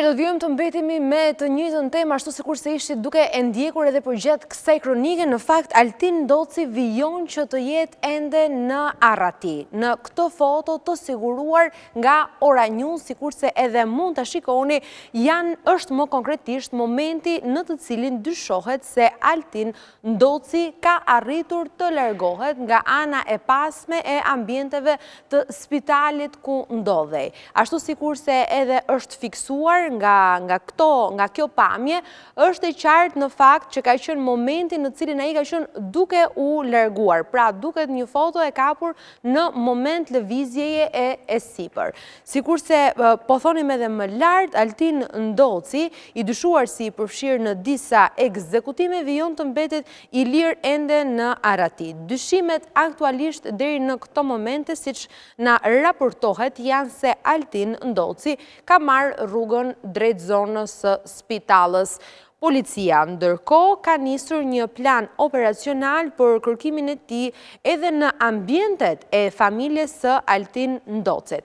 Mirë, do vjojmë të mbetemi me të njëjtën temë, ashtu sikur se ishit duke e ndjekur edhe përgjatë kësaj kronike. Në fakt, Altin Ndoci vijon që të jetë ende në Arrati. Në këtë foto të siguruar nga Oranjus, sikur se edhe mund të shikoni, është më konkretisht momenti në të cilin dyshohet se Altin Ndoci ka arritur të largohet nga ana e pasme e ambienteve të spitalit ku ndodhej. Ashtu sikur se edhe është fiksuar nga kjo pamje, është e qartë në fakt që ka qenë momenti në cilin ai ka qenë duke u larguar. Pra, duket një foto e kapur në moment lëvizjeje e sipër. Sikur se po thonim edhe më lart, Altin Ndoci, i dyshuar si përfshirë në disa ekzekutime, vijon të mbetet i lirë ende në Arrati. Dyshimet aktualisht deri në këto momente, siç na raportohet, janë se Altin Ndoci ka marrë rrugën drejt zonës së spitalës. Policia, ndërkohë, ka nisur një plan operacional për kërkimin e tij edhe në ambientet e familjes së Altin Ndocit.